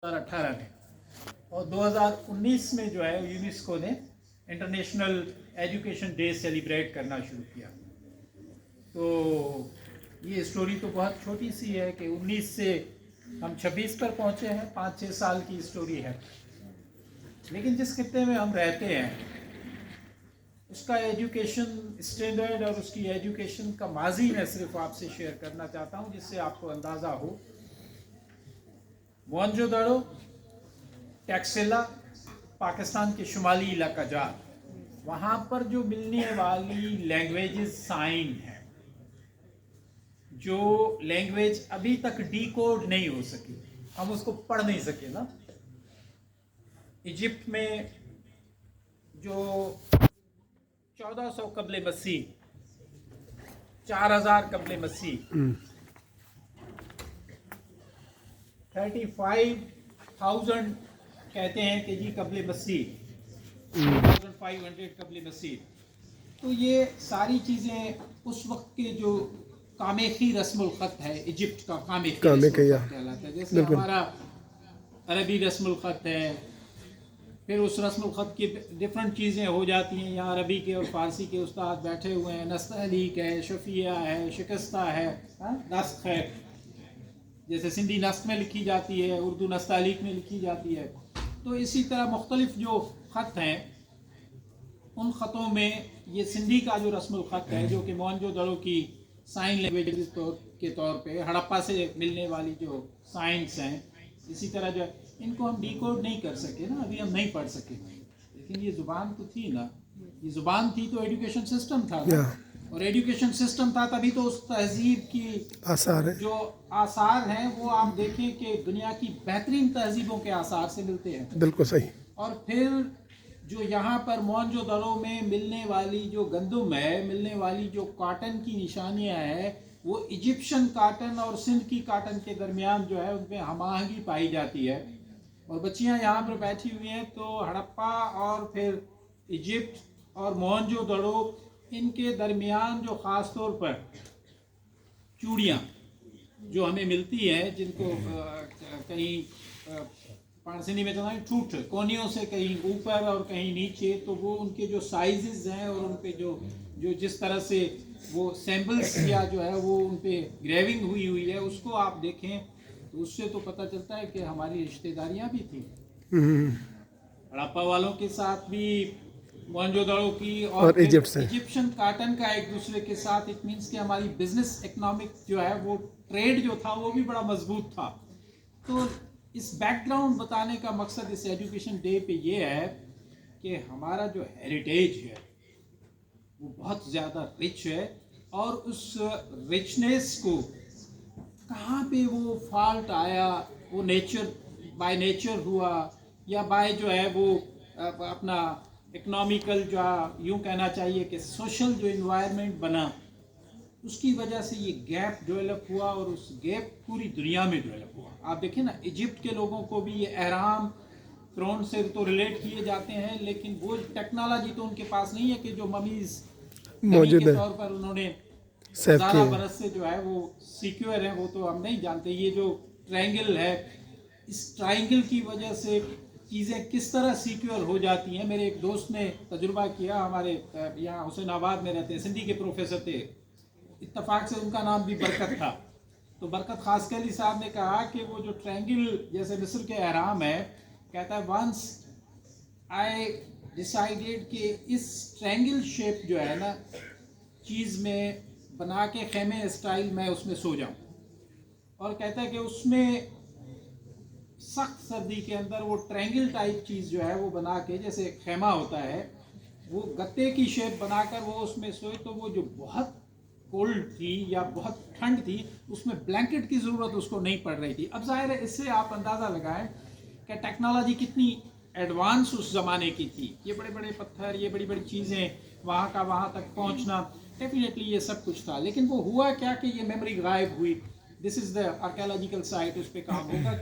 2018 में और 2019 में जो है यूनेस्को ने इंटरनेशनल एजुकेशन डे सेलिब्रेट करना शुरू किया। तो ये स्टोरी तो बहुत छोटी सी है कि 19 से हम 26 पर पहुंचे हैं, 5-6 साल की स्टोरी है। लेकिन जिस खित्ते में हम रहते हैं उसका एजुकेशन स्टैंडर्ड और उसकी एजुकेशन का माजी मैं सिर्फ आपसे शेयर करना चाहता हूँ, जिससे आपको अंदाज़ा हो। मोहनजोदड़ो, टैक्सिला, पाकिस्तान के शुमाली इलाका जात, वहाँ पर जो मिलने वाली लैंग्वेजेस साइन है, जो लैंग्वेज अभी तक डीकोड नहीं हो सकी, हम उसको पढ़ नहीं सके ना। इजिप्ट में जो 1400 कबले मसीह, 4000 कबले मसीह, 35,000 कहते हैं कि जी कबले मसीह, 1500 कबले मसीह। तो ये सारी चीज़ें उस वक्त के जो कामेखी रस्मुल ख़त है, इजिप्ट का कामेखी रस्मुल ख़त कहलाता है। जैसे हमारा अरबी रस्मुल ख़त है, फिर उस रस्मुल ख़त की डिफरेंट चीज़ें हो जाती हैं। यहाँ अरबी के और फ़ारसी के उस्ताद बैठे हुए हैं, नस्तअलीक है, शफिया है, शिकस्ता है, नस्ख है, जैसे सिंधी नस्ख में लिखी जाती है, उर्दू नस्तालीक में लिखी जाती है। तो इसी तरह मुख्तलिफ जो ख़त हैं, उन ख़तों में ये सिंधी का जो रस्मुल ख़त है, जो कि मोहनजोदड़ो की साइन लैंग्वेज के तौर पे हड़प्पा से मिलने वाली जो साइंस हैं, इसी तरह जो इनको हम डिकोड नहीं कर सके ना, अभी हम नहीं पढ़ सके। लेकिन ये ज़ुबान तो थी ना, ये ज़ुबान थी तो एजुकेशन सिस्टम था ना, और एजुकेशन सिस्टम था तभी तो उस तहजीब की आसार है। जो आसार हैं वो आप देखें कि दुनिया की बेहतरीन तहजीबों के आसार से मिलते हैं। बिल्कुल सही। और फिर जो यहाँ पर मोहनजोदड़ो में मिलने वाली जो गंदम है, मिलने वाली जो कॉटन की निशानियाँ हैं, वो इजिप्शियन कॉटन और सिंध की कॉटन के दरमियान जो है उनमें हमाहंगी पाई जाती है। और बच्चियाँ यहाँ पर बैठी हुई हैं, तो हड़प्पा और फिर इजिप्ट और मोहनजोदड़ो, इनके दरमियान जो ख़ास तौर पर चूड़ियाँ जो हमें मिलती हैं, जिनको कहीं पारसिनी में चला ठूठ कोनियों से कहीं ऊपर और कहीं नीचे, तो वो उनके जो साइजेस हैं और उन पे जो जो जिस तरह से वो सैम्पल्स या जो है वो उन पे ग्रेविंग हुई है, उसको आप देखें तो उससे तो पता चलता है कि हमारी रिश्तेदारियाँ भी थी हड़प्पा वालों के साथ भी, मोहनजोदड़ो की और इजिप्शियन कॉटन का एक दूसरे के साथ। इट मीन्स कि हमारी बिजनेस इकोनॉमिक जो है वो ट्रेड जो था वो भी बड़ा मजबूत था। तो इस बैकग्राउंड बताने का मकसद इस एजुकेशन डे पे ये है कि हमारा जो हेरिटेज है वो बहुत ज़्यादा रिच है, और उस रिचनेस को कहाँ पे वो फॉल्ट आया, वो नेचर बाय नेचर हुआ या बाय जो है वो अपना इकोनॉमिकल जो यूँ कहना चाहिए कि सोशल जो इन्वायरमेंट बना, उसकी वजह से ये गैप डेवलप हुआ, और उस गैप पूरी दुनिया में डेवलप हुआ। आप देखें ना, इजिप्ट के लोगों को भी ये एहराम फ़िरौन से तो रिलेट किए जाते हैं, लेकिन वो टेक्नोलॉजी तो उनके पास नहीं है कि जो ममीज़ मौजूद के तौर पर उन्होंने हज़ारा बरस से जो है वो सिक्योर है, वो तो हम नहीं जानते। ये जो ट्रायंगल है, इस ट्रायंगल की वजह से चीज़ें किस तरह सिक्योर हो जाती हैं। मेरे एक दोस्त ने तजुर्बा किया, हमारे यहाँ हुसैनाबाद में रहते हैं, सिंधी के प्रोफेसर थे, इत्तफाक से उनका नाम भी बरकत था। तो बरकत खासकर अली साहब ने कहा कि वो जो ट्रायंगल जैसे मिस्र के एहराम है, कहता है वंस आई डिसाइडेड कि इस ट्रायंगल शेप जो है ना चीज़ में बना के खेमे स्टाइल में उसमें सो जाऊं, और कहता है कि उसमें सख्त सर्दी के अंदर वो ट्रायंगल टाइप चीज़ जो है वो बना के, जैसे खेमा होता है, वो गत्ते की शेप बनाकर वो उसमें सोए, तो वो जो बहुत कोल्ड थी या बहुत ठंड थी, उसमें ब्लैंकेट की ज़रूरत उसको नहीं पड़ रही थी। अब जाहिर है इससे आप अंदाज़ा लगाएं कि टेक्नोलॉजी कितनी एडवांस उस ज़माने की थी। ये बड़े बड़े पत्थर, ये बड़ी बड़ी चीज़ें, वहाँ का वहाँ तक पहुँचना, डेफिनेटली ये सब कुछ था। लेकिन वो हुआ क्या कि ये मेमोरी गायब हुई। This is the archaeological site, उस पर काम होगा।